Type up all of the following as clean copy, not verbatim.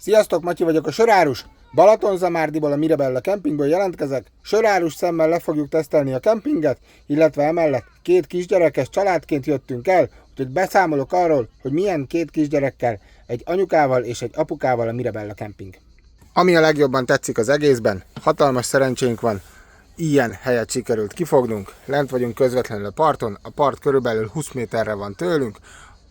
Sziasztok, Matyi vagyok, a sörárus. Balatonzamárdiból, a Mirabella kempingből jelentkezek. Sörárus szemmel le fogjuk tesztelni a kempinget, illetve emellett két kisgyerekes családként jöttünk el, úgyhogy beszámolok arról, hogy milyen két kisgyerekkel, egy anyukával és egy apukával a Mirabella kemping. Ami a legjobban tetszik az egészben, hatalmas szerencsénk van, ilyen helyet sikerült kifognunk, lent vagyunk közvetlenül a parton, a part körülbelül 20 méterre van tőlünk.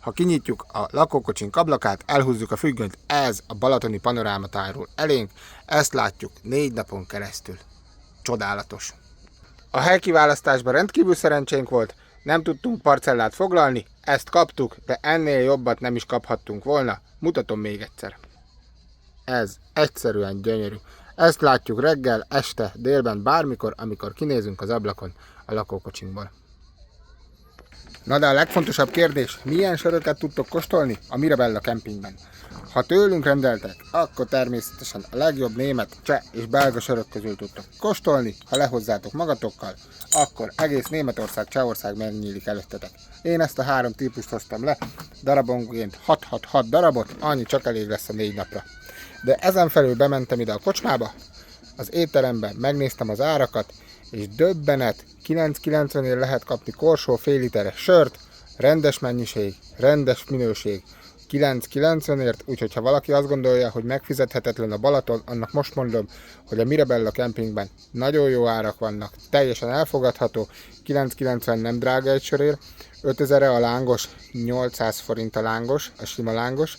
Ha kinyitjuk a lakókocsink ablakát, elhúzzuk a függönyt, ez a balatoni panoráma tárul elénk, ezt látjuk 4 napon keresztül. Csodálatos! A helykiválasztásban rendkívül szerencsénk volt, nem tudtunk parcellát foglalni, ezt kaptuk, de ennél jobbat nem is kaphattunk volna. Mutatom még egyszer. Ez egyszerűen gyönyörű. Ezt látjuk reggel, este, délben, bármikor, amikor kinézünk az ablakon a lakókocsinkból. Na de a legfontosabb kérdés, milyen söröket tudtok kóstolni a Mirabella kempingben? Ha tőlünk rendeltek, akkor természetesen a legjobb német, cseh és belga sörök közül tudtok kóstolni. Ha lehozzátok magatokkal, akkor egész Németország, Csehország megnyílik előttetek. Én ezt a 3 típust hoztam le, darabonként 6 darabot, annyi csak elég lesz a 4 napra. De ezen felül bementem ide a kocsmába, az étteremben megnéztem az árakat, és döbbenet, 9,90-ért lehet kapni korsó fél literes sört, rendes mennyiség, rendes minőség, 9,90-ért, úgyhogy ha valaki azt gondolja, hogy megfizethetetlen a Balaton, annak most mondom, hogy a Mirabella kempingben nagyon jó árak vannak, teljesen elfogadható, 9,90 nem drága egy sörért, 5000 a lángos, 800 forint a lángos, a sima lángos,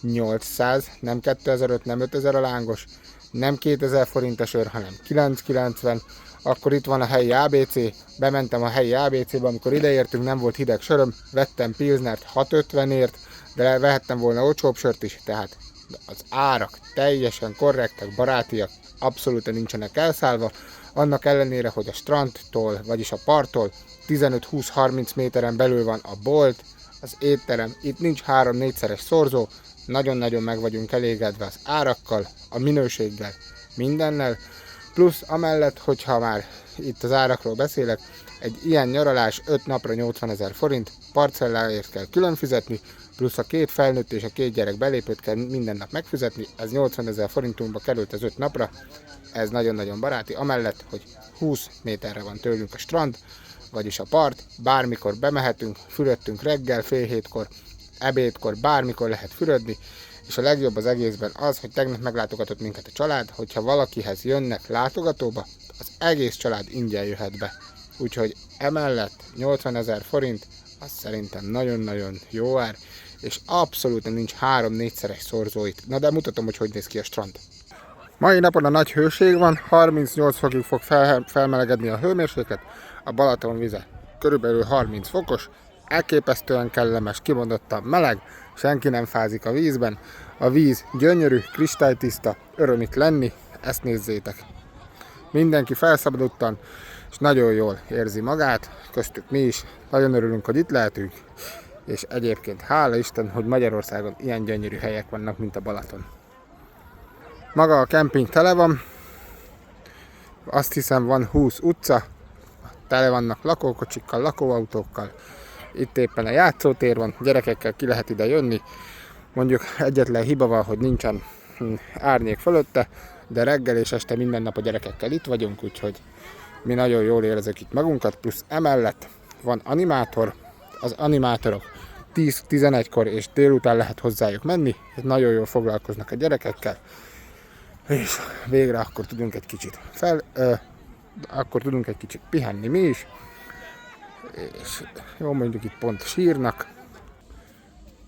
800, nem 2005, nem 5000 a lángos, nem 2000 forint a sör, hanem 9,90. Akkor itt van a helyi ABC, bementem a helyi ABC-be, amikor ideértünk, nem volt hideg söröm, vettem pilznert 6,50-ért, de vehettem volna olcsóbb sört is, tehát az árak teljesen korrektek, barátiak, abszolút nincsenek elszállva, annak ellenére, hogy a strandtól, vagyis a parttól 15-20-30 méteren belül van a bolt, az étterem, itt nincs 3-4-szeres szorzó, nagyon-nagyon meg vagyunk elégedve az árakkal, a minőséggel, mindennel, plusz amellett, hogyha már itt az árakról beszélek, egy ilyen nyaralás 5 napra 80 000 forint, parcelláért kell külön fizetni, plusz a 2 felnőtt és a 2 gyerek belépőt kell minden nap megfizetni, ez 80 000 forintunkba került az 5 napra, ez nagyon-nagyon baráti, amellett, hogy 20 méterre van tőlünk a strand, vagyis a part, bármikor bemehetünk, fürödtünk reggel, fél 7-kor, ebédkor, bármikor lehet fürödni, és a legjobb az egészben az, hogy tegnap meglátogatott minket a család, hogyha valakihez jönnek látogatóba, az egész család ingyen jöhet be. Úgyhogy emellett 80 000 forint, az szerintem nagyon-nagyon jó ár, és abszolút nincs 3-4-szeres szorzóit. Na de mutatom, hogy néz ki a strand. Mai napon a nagy hőség van, 38 fokig fog felmelegedni a hőmérséklet, a Balaton vize körülbelül 30 fokos, elképesztően kellemes, kimondottan meleg, senki nem fázik a vízben, a víz gyönyörű, kristálytiszta, öröm itt lenni, ezt nézzétek. Mindenki felszabadultan, és nagyon jól érzi magát, köztük mi is, nagyon örülünk, hogy itt lehetünk, és egyébként hála Isten, hogy Magyarországon ilyen gyönyörű helyek vannak, mint a Balaton. Maga a kemping tele van, azt hiszem van 20 utca, tele vannak lakókocsikkal, lakóautókkal, itt éppen a játszótér van, gyerekekkel ki lehet ide jönni, mondjuk egyetlen hiba van, hogy nincsen árnyék fölötte, de reggel és este minden nap a gyerekekkel itt vagyunk, úgyhogy mi nagyon jól érezzük itt magunkat, plusz emellett van animátor, az animátorok 10-11-kor és délután lehet hozzájuk menni, nagyon jól foglalkoznak a gyerekekkel, és végre akkor tudunk egy kicsit pihenni mi is, és jó, mondjuk itt pont sírnak.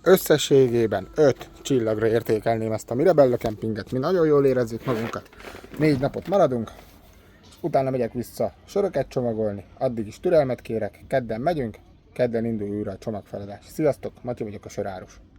Összességében 5 csillagra értékelném ezt a Mirabella kempinget, mi nagyon jól érezzük magunkat, 4 napot maradunk, utána megyek vissza söröket csomagolni, addig is türelmet kérek, kedden megyünk, kedden indul újra a csomagfeladás. Sziasztok, Matyi vagyok, a sörárus.